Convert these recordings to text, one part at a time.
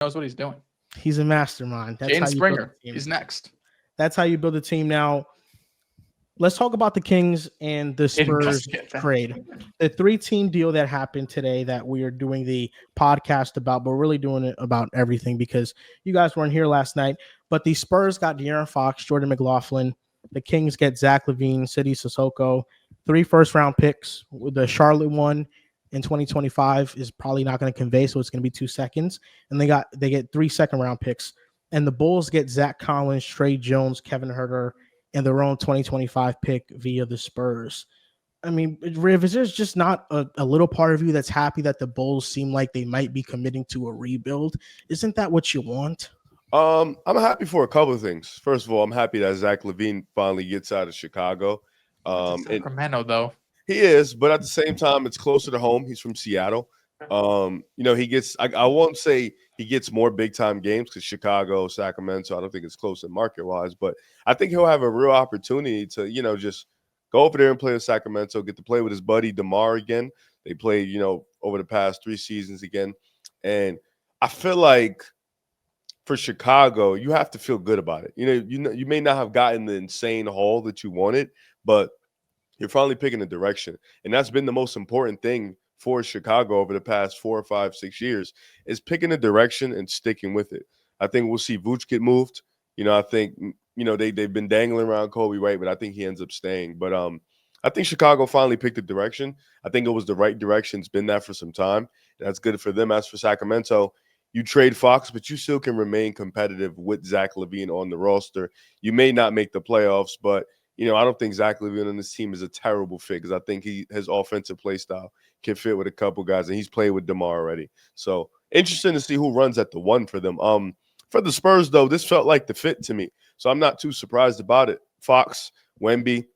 knows what he's doing. He's a mastermind. That's Jaden how you build Springer, a team. he's next. That's how you build a team. Now, let's talk about the Kings and the Spurs trade. The 3-team deal that happened today that we are doing the podcast about, but we're really doing it about everything because you guys weren't here last night. But the Spurs got AaronFox, Jordan McLaughlin. The Kings get Zach LaVine, Sidi Sissoko, 3 first-round picks. The Charlotte one in 2025 is probably not going to convey, so it's going to be 2 seconds. And they get 3 second-round picks. And the Bulls get Zach Collins, Trey Jones, Kevin Huerter, and their own 2025 pick via the Spurs. I mean, Riv, is there just not a little part of you that's happy that the Bulls seem like they might be committing to a rebuild? Isn't that what you want? I'm happy for a couple of things. First of all, I'm happy that Zach LaVine finally gets out of Chicago. Sacramento, though. He is, but at the same time, it's closer to home. He's from Seattle. He gets, I won't say he gets more big time games because Chicago, Sacramento, I don't think it's close in market wise, but I think he'll have a real opportunity to, just go over there and play with Sacramento, get to play with his buddy DeMar again. They played, over the past 3 seasons again. And I feel like for Chicago, you have to feel good about it. You may not have gotten the insane haul that you wanted, but you're finally picking a direction. And that's been the most important thing for Chicago over the past 4 or 5, 6 years is picking a direction and sticking with it. I think we'll see Vooch get moved. I think, they've been dangling around Kobe White, but I think he ends up staying. But I think Chicago finally picked a direction. I think it was the right direction. It's been that for some time. That's good for them. As for Sacramento, you trade Fox, but you still can remain competitive with Zach LaVine on the roster. You may not make the playoffs, but I don't think Zach LaVine on this team is a terrible fit because I think his offensive play style can fit with a couple guys, and he's played with DeMar already. So interesting to see who runs at the 1 for them. For the Spurs, though, this felt like the fit to me, so I'm not too surprised about it. Fox, Wemby,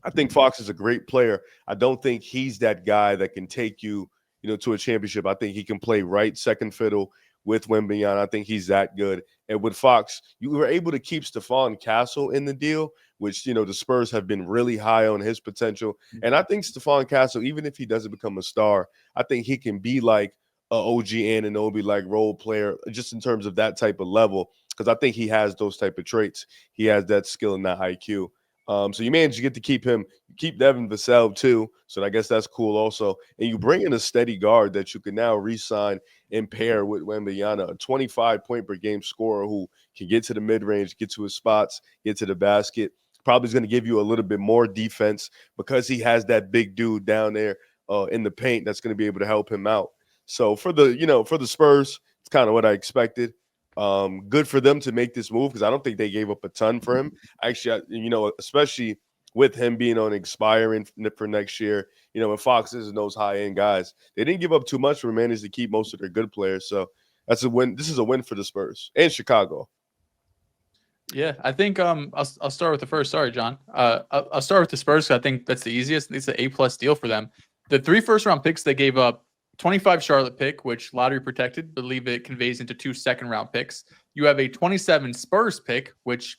I think Fox is a great player. I don't think he's that guy that can take you, to a championship. I think he can play right second fiddle with Wembanyama. I think he's that good. And with Fox, you were able to keep Stephon Castle in the deal, which, the Spurs have been really high on his potential. And I think Stephon Castle, even if he doesn't become a star, I think he can be like a OG Anunoby like role player just in terms of that type of level because I think he has those type of traits. He has that skill and that IQ. So you manage to get to keep him, keep Devin Vassell too. So I guess that's cool also. And you bring in a steady guard that you can now re-sign and pair with Wembanyama, a 25-point per game scorer who can get to the mid-range, get to his spots, get to the basket. Probably is going to give you a little bit more defense because he has that big dude down there in the paint that's going to be able to help him out. So for the Spurs, it's kind of what I expected. Good for them to make this move because I don't think they gave up a ton for him. Actually, especially with him being on expiring for next year, and Fox isn't those high-end guys. They didn't give up too much for managed to keep most of their good players. So that's a win. This is a win for the Spurs and Chicago. Yeah, I think I'll start with the first. Sorry, John. I'll start with the Spurs. I think that's the easiest. It's an A+ deal for them. The 3 first-round picks they gave up, 25 Charlotte pick, which lottery protected, believe it conveys into 2 second-round picks. You have a 27 Spurs pick, which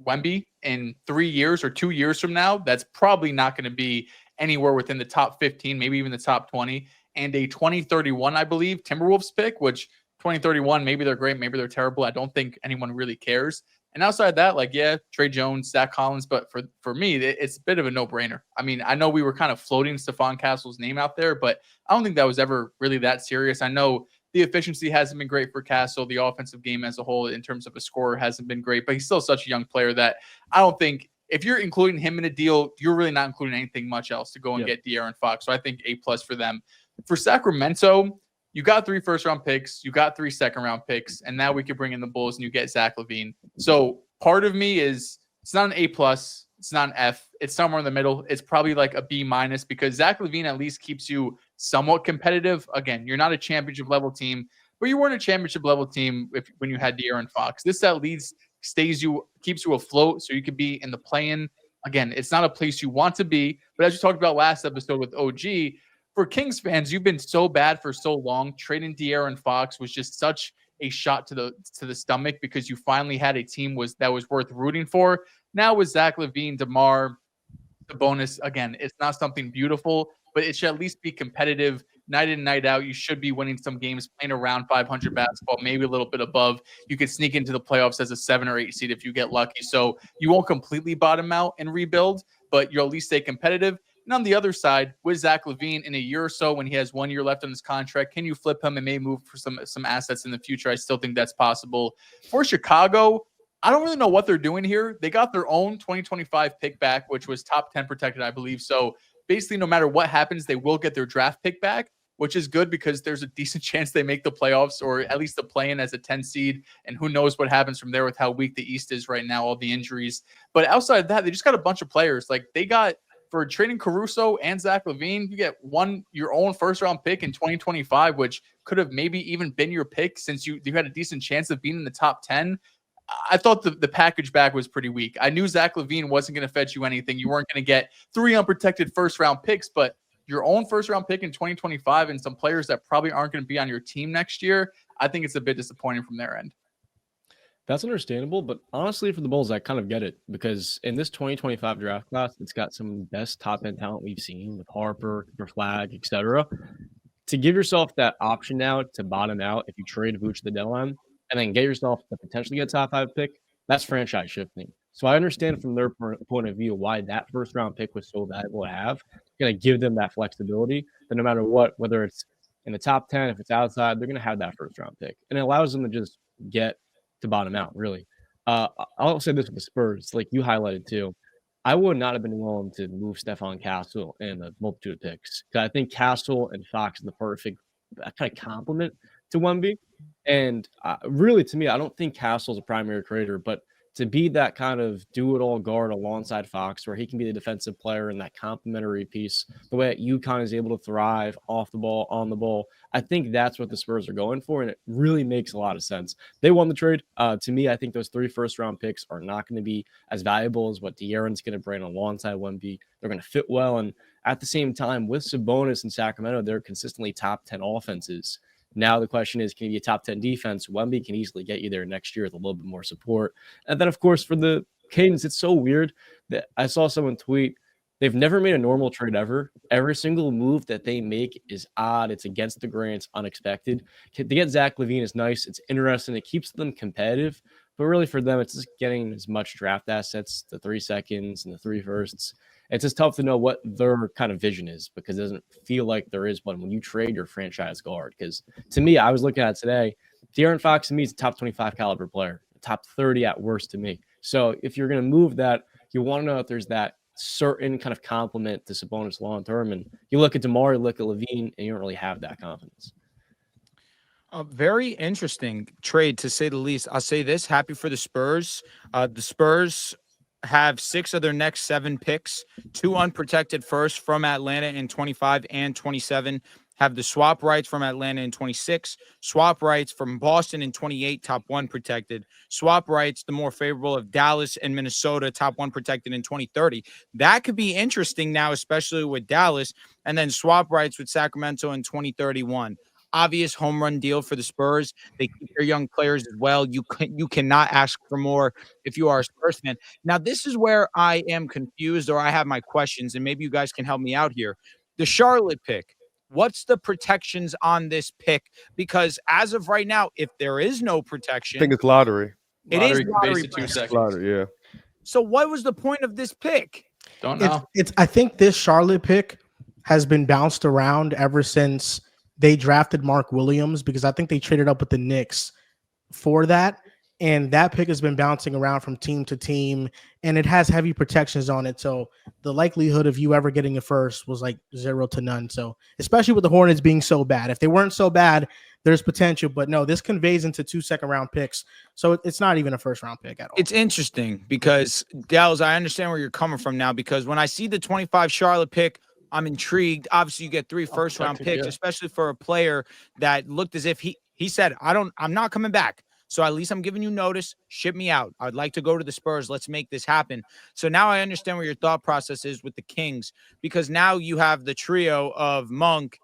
Wemby in 3 years or 2 years from now, that's probably not going to be anywhere within the top 15, maybe even the top 20. And a 2031, I believe, Timberwolves pick, which 2031, maybe they're great, maybe they're terrible. I don't think anyone really cares. And outside that, Trey Jones, Zach Collins, but for me, it's a bit of a no-brainer. I mean, I know we were kind of floating Stephon Castle's name out there, but I don't think that was ever really that serious. I know the efficiency hasn't been great for Castle. The offensive game as a whole, in terms of a scorer, hasn't been great, but he's still such a young player that I don't think if you're including him in a deal, you're really not including anything much else to go and get AaronFox. So I think A+ for them. For Sacramento, you got 3 first-round picks, you got 3 second-round picks, and now we could bring in the Bulls and you get Zach LaVine. So part of me is it's not an A+, it's not an F, it's somewhere in the middle. It's probably like a B- because Zach LaVine at least keeps you somewhat competitive. Again, you're not a championship-level team, but you weren't a championship-level team when you had Fox. This at least keeps you afloat so you could be in the play-in. Again, it's not a place you want to be, but as we talked about last episode with OG, for Kings fans, you've been so bad for so long. Trading Fox was just such a shot to the stomach because you finally had a team that was worth rooting for. Now with Zach LaVine, DeMar, the bonus, again, it's not something beautiful, but it should at least be competitive. night in, night out. You should be winning some games, playing around 500 basketball, maybe a little bit above. You could sneak into the playoffs as a 7 or 8 seed if you get lucky. So you won't completely bottom out and rebuild, but you'll at least stay competitive. And on the other side, with Zach LaVine, in a year or so, when he has 1 year left on his contract, can you flip him and maybe move for some assets in the future? I still think that's possible. For Chicago, I don't really know what they're doing here. They got their own 2025 pick back, which was top 10 protected, I believe. So basically, no matter what happens, they will get their draft pick back, which is good because there's a decent chance they make the playoffs or at least the play-in as a 10 seed. And who knows what happens from there with how weak the East is right now, all the injuries. But outside of that, they just got a bunch of players. Like they got, for trading Caruso and Zach LaVine, you get your own first-round pick in 2025, which could have maybe even been your pick since you had a decent chance of being in the top 10. I thought the package back was pretty weak. I knew Zach LaVine wasn't going to fetch you anything. You weren't going to get 3 unprotected first-round picks, but your own first-round pick in 2025 and some players that probably aren't going to be on your team next year, I think it's a bit disappointing from their end. That's understandable, but honestly, for the Bulls, I kind of get it because in this 2025 draft class, it's got some of the best top-end talent we've seen with Harper, Cooper Flag, etc. To give yourself that option now to bottom out if you trade Vooch at the deadline, and then get yourself to potentially get a top 5 pick, that's franchise shifting. So I understand from their point of view why that first round pick was so valuable to have. It's going to give them that flexibility that no matter what, whether it's in the top 10, if it's outside, they're going to have that first round pick. And it allows them to just get to bottom out, really. I'll say this with the Spurs, like you highlighted too. I would not have been willing to move Stephon Castle and a multitude of picks. Because I think Castle and Fox are the perfect kind of complement to Wemby. And really, to me, I don't think Castle's a primary creator, but to be that kind of do-it-all guard alongside Fox, where he can be the defensive player and that complementary piece, the way that UConn is able to thrive off the ball, on the ball, I think that's what the Spurs are going for, and it really makes a lot of sense. They won the trade. To me, I think those 3 first-round picks are not going to be as valuable as what De'Aaron's going to bring alongside Wemby. They're going to fit well, and at the same time, with Sabonis and Sacramento, they're consistently top 10 offenses. Now the question is, can you be a top 10 defense? Wemby can easily get you there next year with a little bit more support. And then, of course, for the Kings, it's so weird that I saw someone tweet, they've never made a normal trade ever. Every single move that they make is odd. It's against the grain. It's unexpected. To get Zach LaVine is nice. It's interesting. It keeps them competitive. But really for them, it's just getting as much draft assets, the 3 seconds and the 3 firsts. It's just tough to know what their kind of vision is because it doesn't feel like there is one when you trade your franchise guard. Because to me, I was looking at it today, AaronFox to me is a top 25 caliber player, top 30 at worst to me. So if you're going to move that, you want to know if there's that certain kind of complement to Sabonis long term. And you look at DeMar, you look at LaVine, and you don't really have that confidence. A very interesting trade, to say the least. I'll say this, happy for the Spurs. The Spurs have 6 of their next 7 picks, 2 unprotected first from Atlanta in 25 and 27, have the swap rights from Atlanta in 26, swap rights from Boston in 28, top 1 protected, swap rights, the more favorable of Dallas and Minnesota, top 1 protected in 2030. That could be interesting now, especially with Dallas, and then swap rights with Sacramento in 2031. Obvious home run deal for the Spurs. They keep their young players as well. You cannot ask for more if you are a Spurs fan. Now, this is where I am confused, or I have my questions, and maybe you guys can help me out here. The Charlotte pick, what's the protections on this pick? Because as of right now, if there is no protection, I think it's lottery. It is lottery. Basic 2 seconds. Lottery, yeah. So what was the point of this pick? Don't know. I think this Charlotte pick has been bounced around ever since they drafted Mark Williams, because I think they traded up with the Knicks for that. And that pick has been bouncing around from team to team, and it has heavy protections on it. So the likelihood of you ever getting it first was like 0 to none. So especially with the Hornets being so bad, if they weren't so bad, there's potential. But no, this conveys into 2 second-round picks. So it's not even a first-round pick at all. It's interesting because, Dallas, I understand where you're coming from now, because when I see the 25 Charlotte pick, I'm intrigued. Obviously, you get 3 first-round picks, especially for a player that looked as if he said, I'm not coming back. So at least I'm giving you notice. Ship me out. I'd like to go to the Spurs. Let's make this happen. So now I understand where your thought process is with the Kings, because now you have the trio of Monk.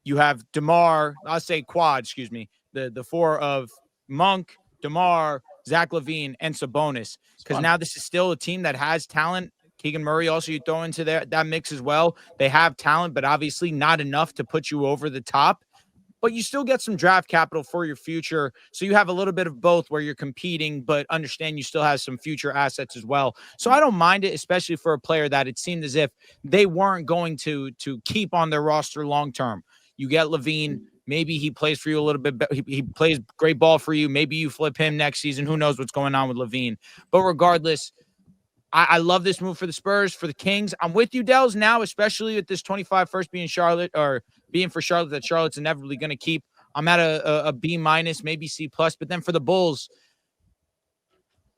You have DeMar. I'll say quad, excuse me. The 4 of Monk, DeMar, Zach LaVine, and Sabonis. Because now this is still a team that has talent Keegan Murray also you throw into that mix as well. They have talent, but obviously not enough to put you over the top. But you still get some draft capital for your future. So you have a little bit of both where you're competing, but understand you still have some future assets as well. So I don't mind it, especially for a player that it seemed as if they weren't going to keep on their roster long term. You get LaVine. Maybe he plays for you a little bit. He plays great ball for you. Maybe you flip him next season. Who knows what's going on with LaVine? But regardless, I love this move for the Spurs, for the Kings. I'm with you, Dells, now, especially with this 25 first being Charlotte or being for Charlotte that Charlotte's inevitably going to keep. I'm at a B minus, maybe C plus. But then for the Bulls,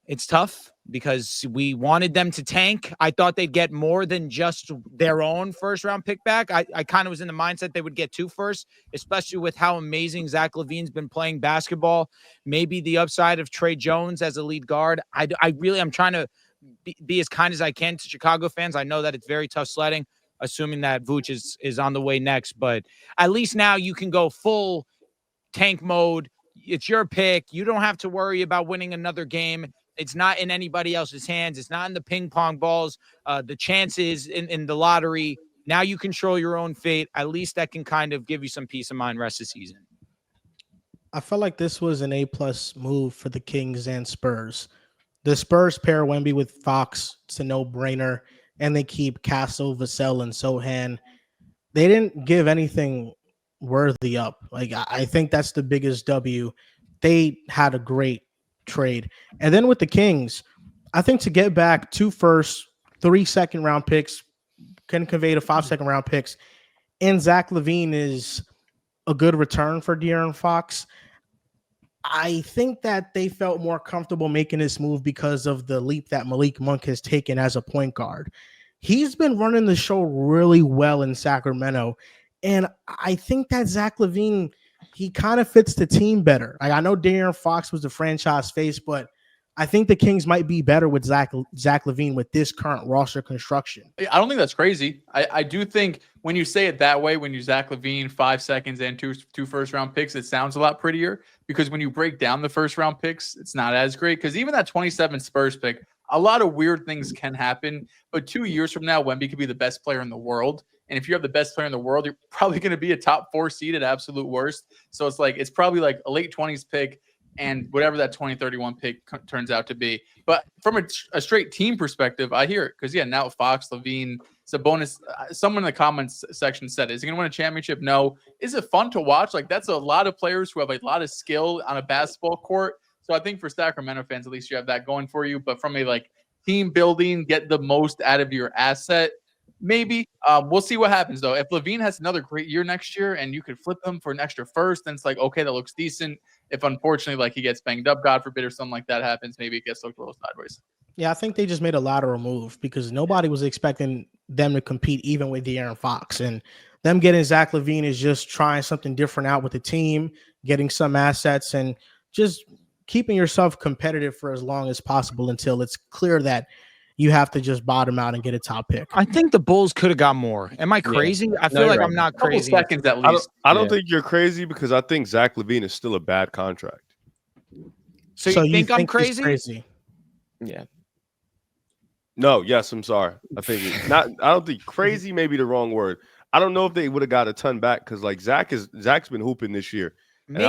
it's tough because we wanted them to tank. I thought they'd get more than just their own first round pick back. I kind of was in the mindset they would get 2 firsts, especially with how amazing Zach LaVine's been playing basketball. Maybe the upside of Trey Jones as a lead guard. I'm trying to be as kind as I can to Chicago fans. I know that it's very tough sledding, assuming that Vooch is on the way next, but at least now you can go full tank mode. It's your pick. You don't have to worry about winning another game. It's not in anybody else's hands. It's not in the ping pong balls, the chances in the lottery. Now you control your own fate. At least that can kind of give you some peace of mind rest of the season. I felt like this was an A+ move for the Kings and Spurs. The Spurs pair Wemby with Fox. It's a no-brainer. And they keep Castle, Vassell, and Sohan. They didn't give anything worthy up. Like, I think that's the biggest W. They had a great trade. And then with the Kings, I think to get back 2 firsts, 3 second-round picks, can convey to 5 second-round picks, and Zach LaVine is a good return for AaronFox. I think that they felt more comfortable making this move because of the leap that Malik Monk has taken as a point guard. He's been running the show really well in Sacramento, and I think that Zach LaVine, he kind of fits the team better. I know AaronFox was the franchise face, but I think the Kings might be better with Zach LaVine with this current roster construction. I don't think that's crazy. I do think when you say it that way, when you Zach LaVine, 5 seconds and two first-round picks, it sounds a lot prettier because when you break down the first-round picks, it's not as great because even that 27 Spurs pick, a lot of weird things can happen. But 2 years from now, Wemby could be the best player in the world. And if you have the best player in the world, you're probably going to be a top 4 seed at absolute worst. So it's probably like a late 20s pick and whatever that 2031 pick turns out to be. But from a straight team perspective, I hear it because, now Fox, LaVine, it's a bonus. Someone in the comments section said, is he going to win a championship? No. Is it fun to watch? Like, that's a lot of players who have a lot of skill on a basketball court. So I think for Sacramento fans, at least you have that going for you. But from a team building, get the most out of your asset, maybe. We'll see what happens, though. If LaVine has another great year next year and you could flip him for an extra first, then it's like, okay, that looks decent. If unfortunately, he gets banged up, God forbid, or something like that happens, maybe it gets looked a little sideways. Yeah, I think they just made a lateral move because nobody was expecting them to compete even with AaronFox. And them getting Zach LaVine is just trying something different out with the team, getting some assets, and just keeping yourself competitive for as long as possible until it's clear that you have to just bottom out and get a top pick. I think the Bulls could have got more. Am I crazy? I feel like I'm not crazy. Seconds at least. I don't think you're crazy because I think Zach LaVine is still a bad contract. So you think I'm crazy? Yeah. No, yes, I'm sorry. I think not. I don't think crazy may be the wrong word. I don't know if they would have got a ton back because Zach's been hooping this year. And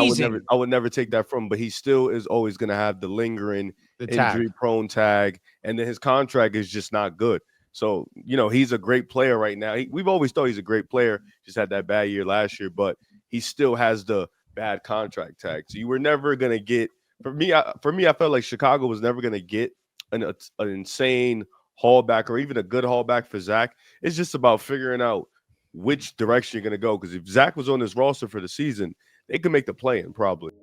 I would never take that from him, but he still is always going to have the lingering injury-prone tag, and then his contract is just not good. So, he's a great player right now. We've always thought he's a great player, just had that bad year last year, but he still has the bad contract tag. So you were never going to get – for me, I felt like Chicago was never going to get an insane haulback or even a good haulback for Zach. It's just about figuring out which direction you're going to go because if Zach was on this roster for the season – they could make the play-in probably.